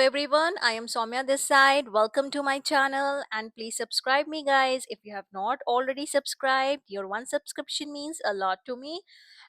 Everyone, I am Soumya this side. Welcome to my channel and please subscribe me guys. If you have not already subscribed, your one subscription means a lot to me.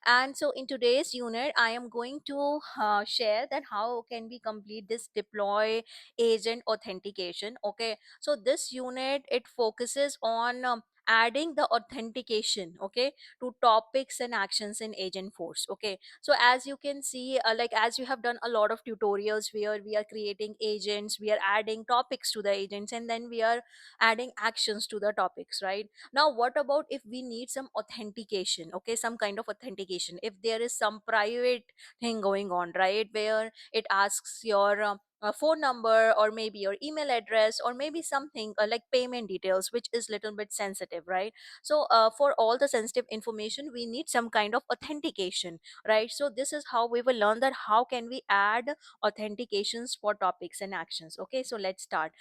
And so in today's unit, I am going to share that how can we complete this deploy agent authentication. Okay, so this unit it focuses on adding the authentication, okay, to topics and actions in agent force. Okay, so as you can see, like as you have done a lot of tutorials where we are creating agents, we are adding topics to the agents, and then we are adding actions to the topics, right? Now what about if we need some authentication, okay, some kind of authentication, if there is some private thing going on, right, where it asks your phone number or maybe your email address or maybe something like payment details, which is little bit sensitive, right? So for all the sensitive information we need some kind of authentication, right? So this is how we will learn that how can we add authentications for topics and actions. Okay, so let's start.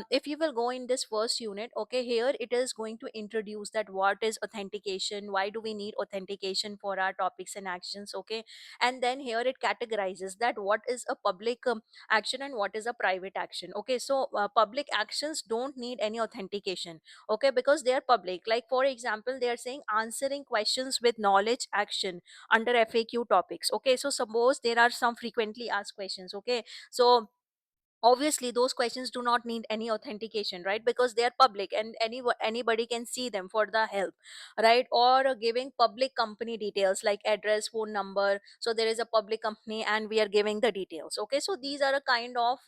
If you will go in this first unit, okay, here it is going to introduce that what is authentication, why do we need authentication for our topics and actions. Okay, and then here it categorizes that what is a public action and what is a private action. Okay, so public actions don't need any authentication, okay, because they are public. Like for example, they are saying answering questions with knowledge action under FAQ topics. Okay, so suppose there are some frequently asked questions. Okay, so obviously those questions do not need any authentication, right, because they are public and anybody can see them for the help, right? Or giving public company details like address, phone number, so there is a public company and we are giving the details. Okay, so these are a kind of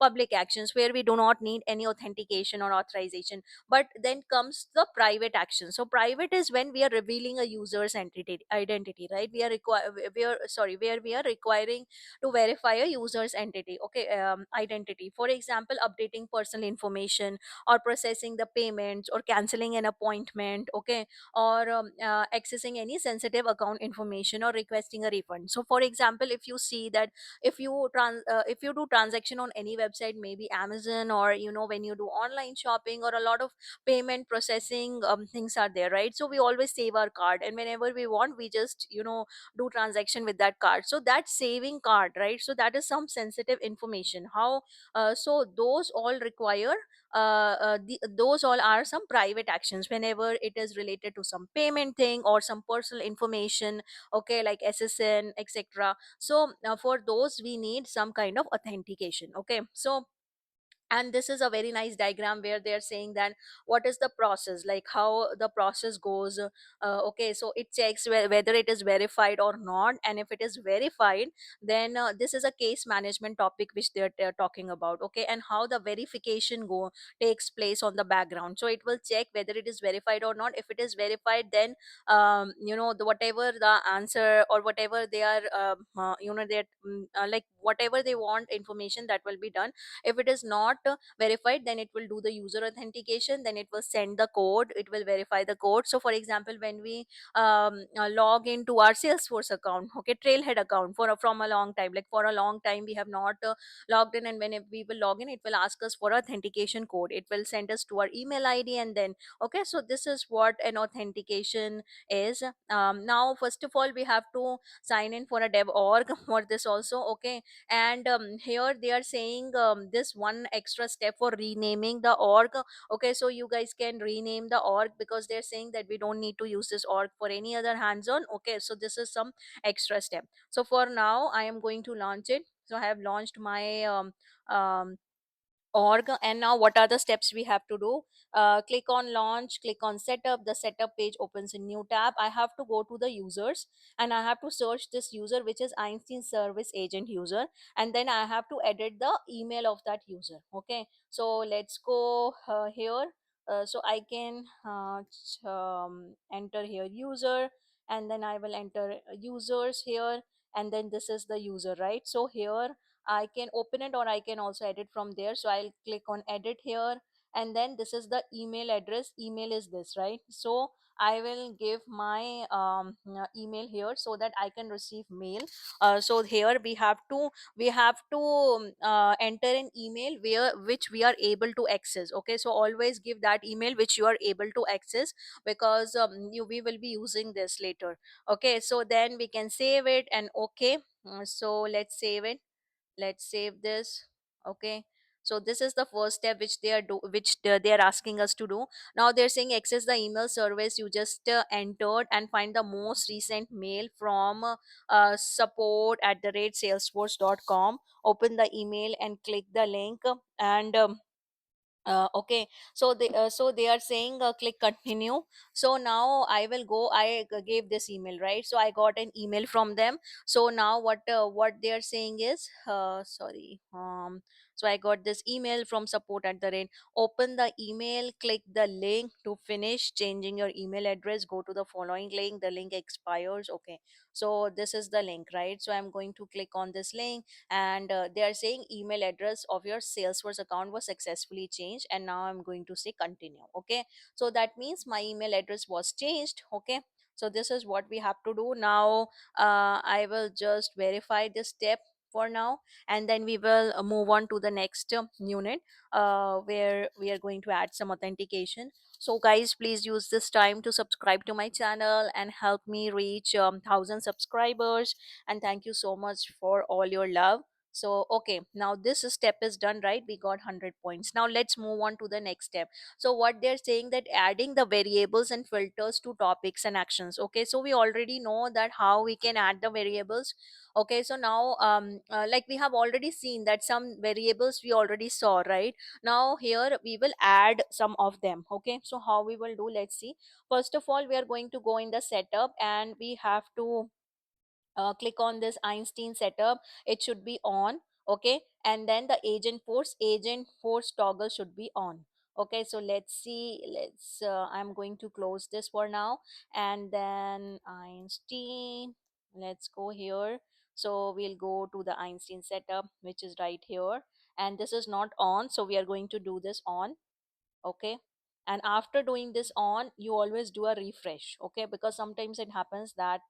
public actions where we do not need any authentication or authorization. But then comes the private action. So private is when we are revealing a user's identity, right? Where we are requiring to verify a user's entity, okay, identity. For example, updating personal information or processing the payments or canceling an appointment, okay, or accessing any sensitive account information or requesting a refund. So for example, if you see that if you do transaction on any website, maybe Amazon, or when you do online shopping or a lot of payment processing things are there, right? So we always save our card, and whenever we want we just do transaction with that card. So that saving card, right, so that is some sensitive information. How so those all require those all are some private actions whenever it is related to some payment thing or some personal information, okay, like SSN, etc. So for those we need some kind of authentication. Okay, so and this is a very nice diagram where they're saying that what is the process, like how the process goes. Okay, so it checks whether it is verified or not, and if it is verified, then this is a case management topic which they're talking about. Okay, and how the verification go takes place on the background. So it will check whether it is verified or not. If it is verified, then whatever the answer or whatever they are they're like whatever they want information, that will be done. If it is not verified, then it will do the user authentication, then it will send the code, it will verify the code. So for example, when we log into our Salesforce account, okay, Trailhead account, from a long time, like for a long time we have not logged in, and when we will log in, it will ask us for authentication code, it will send us to our email ID, and then okay, so this is what an authentication is. Now first of all we have to sign in for a dev org for this also. Okay, and here they are saying this one extra step for renaming the org. Okay, so you guys can rename the org because they're saying that we don't need to use this org for any other hands-on. Okay, so this is some extra step. So for now I am going to launch it. So I have launched my um, org, and now what are the steps we have to do? Click on launch, click on setup, the setup page opens a new tab. I have to go to the users and I have to search this user, which is Einstein service agent user, and then I have to edit the email of that user. Okay, so let's go here. So I can enter here user, and then I will enter users here, and then this is the user, right? So here I can open it or I can also edit from there. So I'll click on edit here, and then this is the email address. Email is this, right? So I will give my email here so that I can receive mail. So here we have to enter an email where which we are able to access. Okay, so always give that email which you are able to access, because we will be using this later. Okay, so then we can save it and okay. So let's save it, let's save this. Okay, so this is the first step which they are asking us to do. Now they're saying access the email service you just entered and find the most recent mail from support at the rate salesforce.com. Open the email and click the link, and okay, so they are saying click continue. So now I will go. Gave this email, right? So I got an email from them. So now what they are saying is sorry so I got this email from support at the rate. Open the email, click the link to finish changing your email address, go to the following link, the link expires. Okay, so this is the link, right? So I'm going to click on this link, and they are saying email address of your Salesforce account was successfully changed, and now I'm going to say continue. Okay, so that means my email address was changed. Okay, so this is what we have to do now. I will just verify this step for now, and then we will move on to the next unit, where we are going to add some authentication. So guys, please use this time to subscribe to my channel and help me reach 1000 subscribers. And thank you so much for all your love. So okay, now this step is done, right? We got 100 points. Now let's move on to the next step. So what they're saying, that adding the variables and filters to topics and actions. Okay, so we already know that how we can add the variables. Okay, so now like we have already seen that some variables we already saw, right? Now here we will add some of them. Okay, so how we will do, let's see. First of all, we are going to go in the setup, and we have to click on this Einstein setup. It should be on. Okay, and then the agent force toggle should be on. Okay, so let's see. I'm going to close this for now, and then Einstein, let's go here. So we'll go to the Einstein setup, which is right here, and this is not on, so we are going to do this on. Okay, and after doing this on, you always do a refresh. Okay, because sometimes it happens that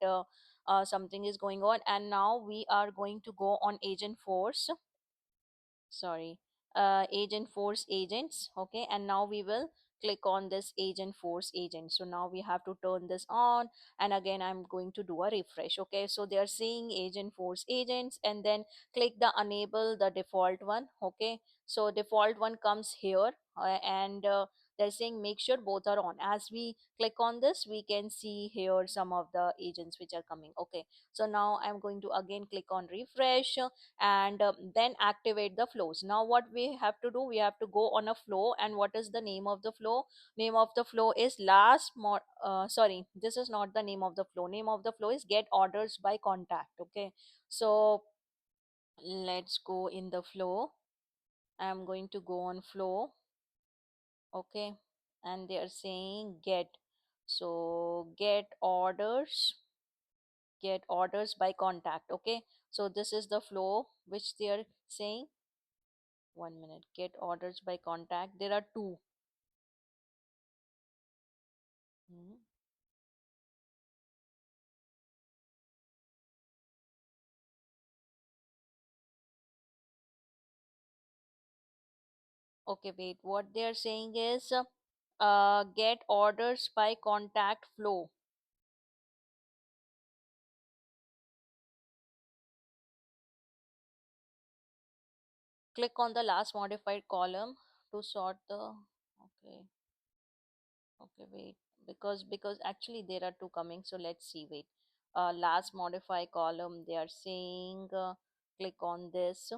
something is going on. And now we are going to go on agent force, sorry, agent force agents. Okay, and now we will click on this agent force agent. So now we have to turn this on, and again I'm going to do a refresh. Okay, so they are saying agent force agents, and then click the enable the default one. Okay, so default one comes here, and they're saying make sure both are on. As we click on this, we can see here some of the agents which are coming. Okay, so now I'm going to again click on refresh, and then activate the flows. Now what we have to do, we have to go on a flow. And what is the name of the flow? Name of the flow is sorry, this is not the name of the flow. Name of the flow is get orders by contact. Okay, so let's go in the flow. I'm going to go on flow. Okay, and they are saying get, so get orders by contact. Okay, so this is the flow which they are saying. 1 minute, get orders by contact, there are two. Hmm. Okay, wait, what they are saying is get orders by contact flow. Click on the last modified column to sort the. Okay, okay, wait, because actually there are two coming, so let's see. Wait, last modify column, they are saying click on this.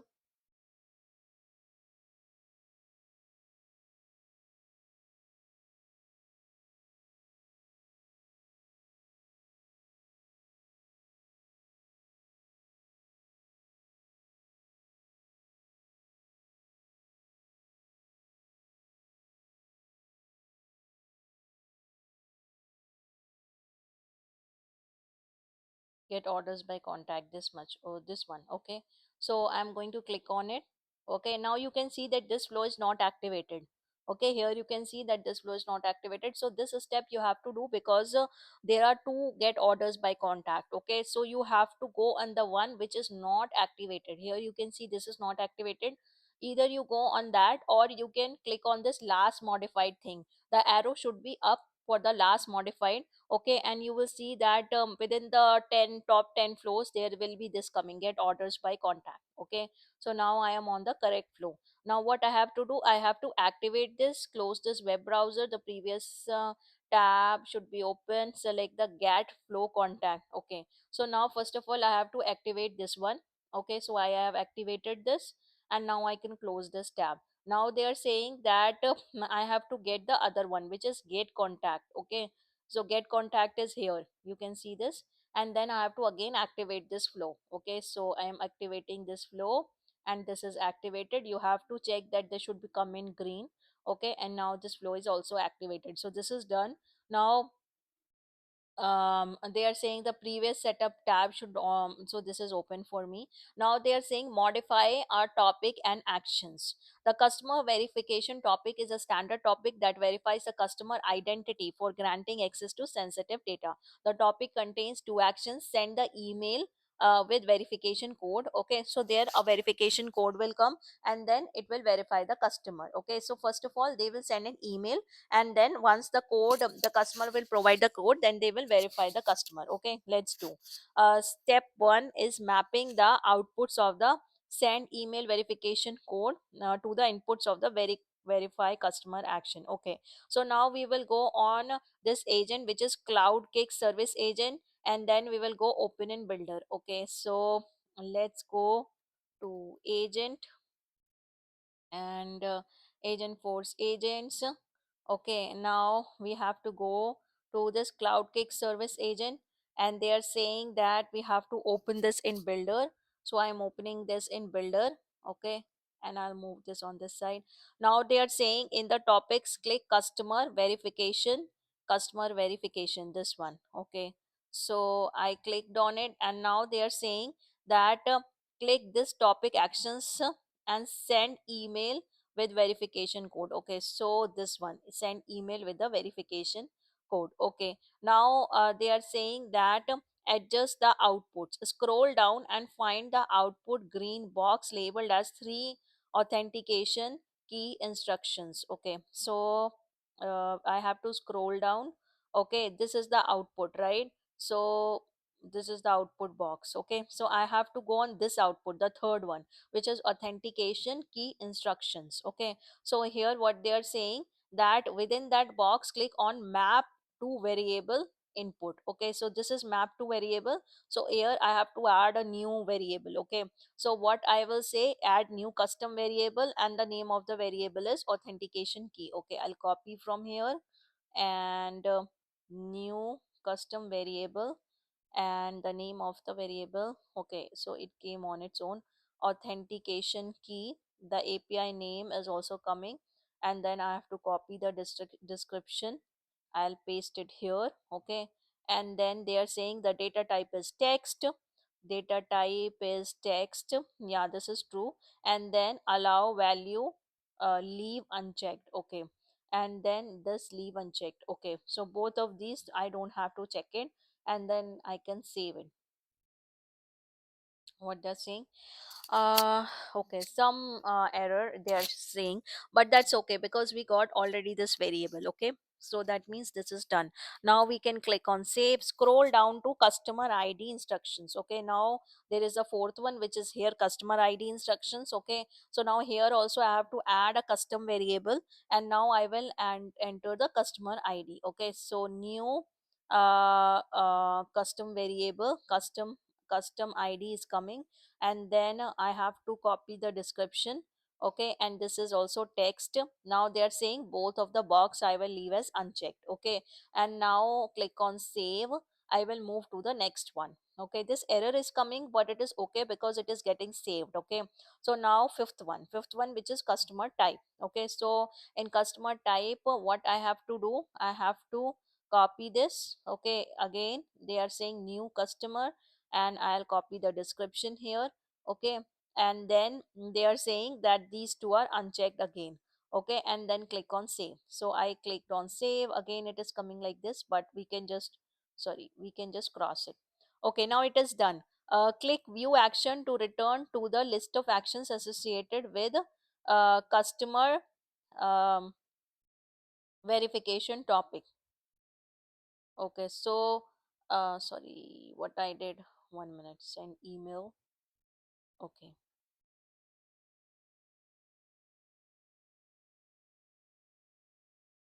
Get orders by contact, this much, or this one. Okay, so I'm going to click on it. Okay, now you can see that this flow is not activated. Okay, here you can see that this flow is not activated. So this step you have to do, because there are two get orders by contact. Okay, so you have to go on the one which is not activated. Here you can see this is not activated. Either you go on that, or you can click on this last modified thing. The arrow should be up. for the last modified. Okay, and you will see that within the 10 top 10 flows there will be this coming, get orders by contact. Okay, so now I am on the correct flow. Now what I have to do, I have to activate this, close this web browser, the previous tab should be open, select the get flow contact. Okay, so now first of all I have to activate this one. Okay, so I have activated this, and now I can close this tab. Now they are saying that I have to get the other one, which is get contact. Okay, so get contact is here, you can see this, and then I have to again activate this flow. Okay, so I am activating this flow, and this is activated. You have to check that they should become in green. Okay, and now this flow is also activated, so this is done. Now they are saying the previous setup tab should so this is open for me. Now they are saying modify our topic and actions. The customer verification topic is a standard topic that verifies a customer identity for granting access to sensitive data. The topic contains two actions: send the email with verification code. Okay, so there a verification code will come, and then it will verify the customer. Okay, so first of all they will send an email, and then once the code, the customer will provide the code, then they will verify the customer. Okay, let's do. Step 1 is mapping the outputs of the send email verification code to the inputs of the verify customer action. Okay, so now we will go on this agent, which is cloud kick service agent, and then we will go open in builder. Okay, so let's go to agent, and agent force agents. Okay, now we have to go to this cloud kick service agent, and they are saying that we have to open this in builder. So I am opening this in builder. Okay, and I'll move this on this side. Now they are saying in the topics, click customer verification, this one. Okay, so I clicked on it, and now they are saying that click this topic actions and send email with verification code. Okay, so this one, send email with the verification code. Okay, now they are saying that adjust the outputs, scroll down and find the output green box labeled as 3 authentication key instructions. Okay, so I have to scroll down. Okay, this is the output, right? So this is the output box. Okay, so I have to go on this output, the third one, which is authentication key instructions. Okay, so here what they are saying, that within that box click on map to variable input. Okay, so this is map to variable, so here I have to add a new variable. Okay, so what I will say, add new custom variable, and the name of the variable is authentication key. Okay, I'll copy from here, and new custom variable, and the name of the variable. Okay, so it came on its own, authentication key. The API name is also coming, and then I have to copy the description. I'll paste it here. Okay, and then they are saying the data type is text. Data type is text, yeah, this is true. And then allow value, leave unchecked. Okay, and then this leave unchecked. Okay, so both of these I don't have to check it, and then I can save it. What they're saying, uh okay, some error they are saying, but that's okay because we got already this variable. Okay, so that means this is done. Now we can click on save, scroll down to customer ID instructions. Okay, now there is a fourth one, which is here, customer ID instructions. Okay, so now here also I have to add a custom variable, and now I will enter the customer ID. Okay, so new custom variable, custom ID is coming, and then I have to copy the description. Okay, and this is also text. Now they are saying both of the box I will leave as unchecked. Okay, and now click on save. I will move to the next one. Okay, this error is coming, but it is okay because it is getting saved. Okay, so now fifth one, which is customer type. Okay, so in customer type, what I have to do, I have to copy this. Okay, again they are saying new customer, and I'll copy the description here. Okay, and then they are saying that these two are unchecked again. Okay, and then click on save. So I clicked on save, again it is coming like this, but we can just, sorry, we can just cross it. Okay, now it is done. Click view action to return to the list of actions associated with customer um, verification topic. Okay, so sorry, what I did, 1 minute, send email. Okay,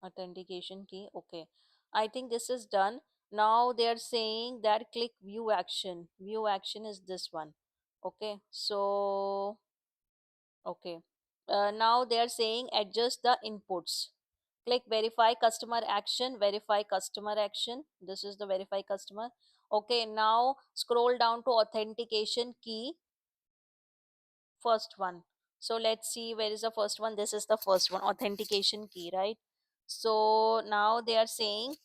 authentication key. Okay, I think this is done. Now they are saying that click view action. View action is this one. Okay, so okay. Now they are saying adjust the inputs. Click verify customer action, verify customer action. This is the verify customer. Okay, now scroll down to authentication key, first one. So let's see where is the first one. This is the first one, authentication key, right? So now they are saying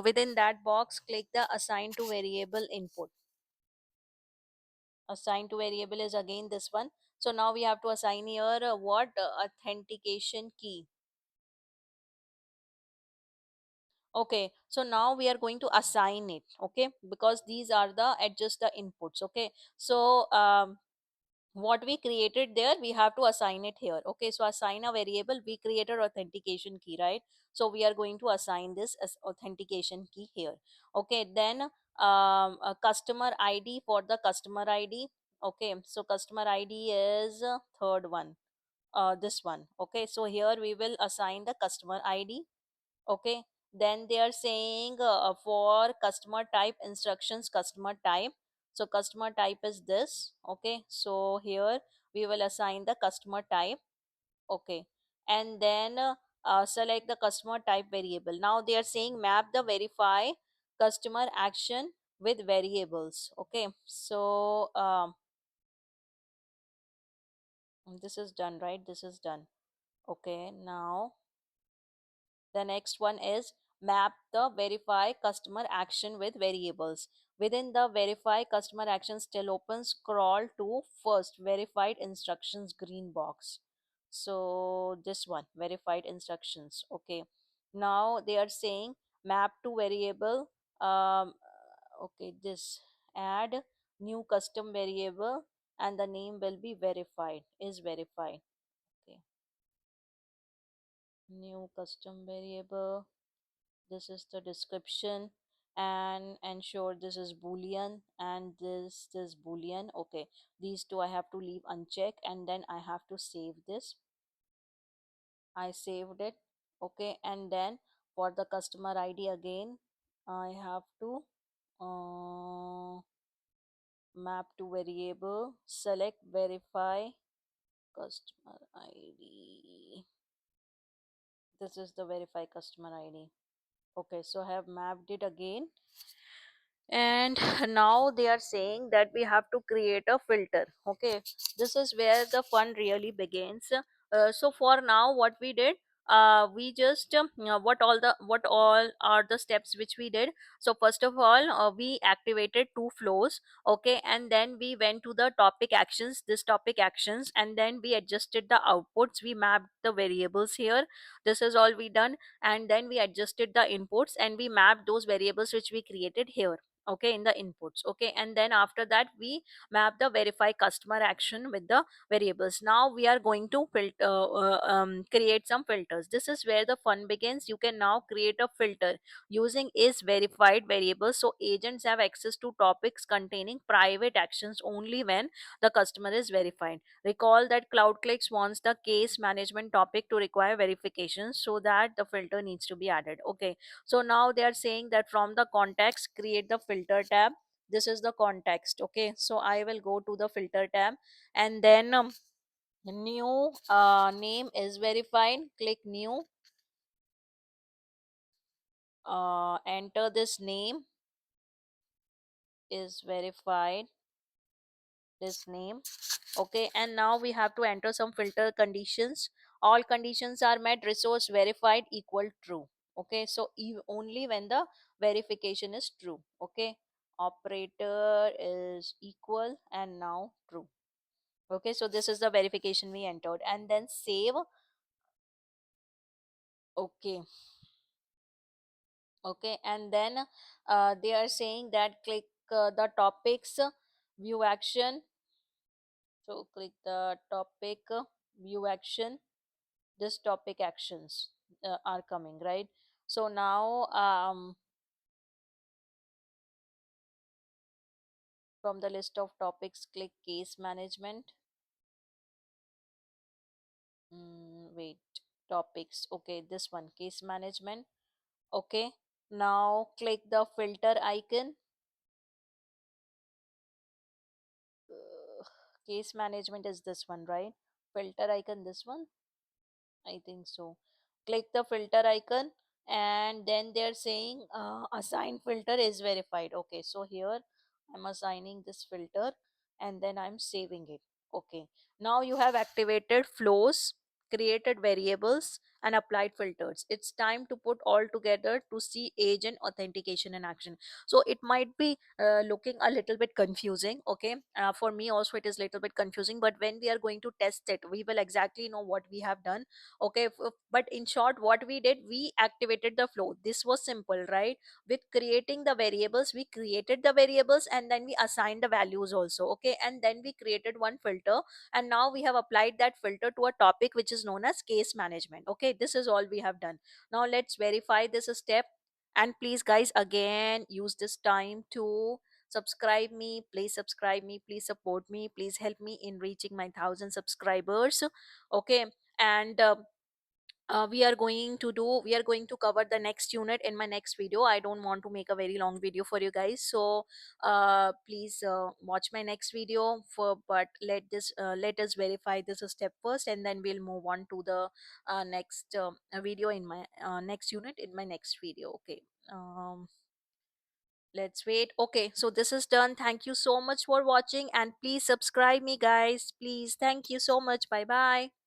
within that box, click the assign to variable input. Assign to variable is again this one. So now we have to assign here what authentication key. Okay, so now we are going to assign it. Okay, because these are the adjust the inputs. Okay, so what we created there, we have to assign it here. Okay, so assign a variable, we created authentication key, right? So we are going to assign this as authentication key here. Okay, then a customer id, for the customer id. Okay, so customer id is third one, this one. Okay, so here we will assign the customer id. Okay, then they are saying for customer type instructions, customer type. So customer type is this. Okay, so here we will assign the customer type. Okay, and then select the customer type variable. Now they are saying map the verify customer action with variables. Okay, so this is done, right? This is done. Okay, now the next one is map the verify customer action with variables. Within the verify customer action still open, scroll to first verified instructions green box. So this one, verified instructions. Okay. Now they are saying map to variable. Okay, this add new custom variable and the name will be verified, is verified. Okay. New custom variable, this is the description, and ensure this is boolean and this boolean. Okay, these two I have to leave unchecked, and then I have to save this. I saved it. Okay, and then for the customer id again, I have to map to variable, select verify customer id. This is the verify customer id. Okay, so I have mapped it again, and now they are saying that we have to create a filter. Okay, this is where the fun really begins. So for now what we did, we just what all are the steps which we did. So first of all, we activated two flows. Okay, and then we went to the topic actions, this topic actions, and then we adjusted the outputs, we mapped the variables here. This is all we done, and then we adjusted the inputs and we mapped those variables which we created here. Okay, in the inputs. Okay, and then after that we map the verify customer action with the variables. Now we are going to create some filters. This is where the fun begins. You can now create a filter using is verified variables, so agents have access to topics containing private actions only when the customer is verified. Recall that CloudClicks wants the case management topic to require verification, so that the filter needs to be added. Okay, so now they are saying that from the context create the filter tab. This is the context. Okay, so I will go to the filter tab, and then new name is verified, click new, enter this name is verified, this name. Okay, and now we have to enter some filter conditions. All conditions are met, resource verified equal true. Okay, so only when the verification is true. Okay, operator is equal and now true. Okay, so this is the verification we entered, and then save. Okay, okay, and then they are saying that click the topics, view action. So click the topic, view action, this topic actions are coming, right? So now From the list of topics, click case management. Wait, topics. Okay, this one, case management. Okay, now click the filter icon. uh, Case management is this one, right? Filter icon, this one, I think so. Click the filter icon, and then they're saying assign filter is verified. Okay, so here I'm assigning this filter, and then I'm saving it. Okay, now you have activated flows, created variables, and applied filters. It's time to put all together to see agent authentication in action. So it might be looking a little bit confusing. Okay, for me also it is little bit confusing, but when we are going to test it, we will exactly know what we have done. Okay, but in short, what we did, we activated the flow. This was simple, right? With creating the variables, we created the variables, and then we assigned the values also. Okay, and then we created one filter, and now we have applied that filter to a topic which is known as case management. Okay, this is all we have done. Now let's verify this step. And please guys, again, use this time to subscribe me. Please subscribe me, please support me, please help me in reaching my 1,000 subscribers. Okay, and we are going to cover the next unit in my next video. I don't want to make a very long video for you guys, so please watch my next video for, but let us verify this step first, and then we'll move on to the next video in my next unit in my next video. Okay, let's wait. Okay, so this is done. Thank you so much for watching, and please subscribe me guys, please. Thank you so much. Bye bye.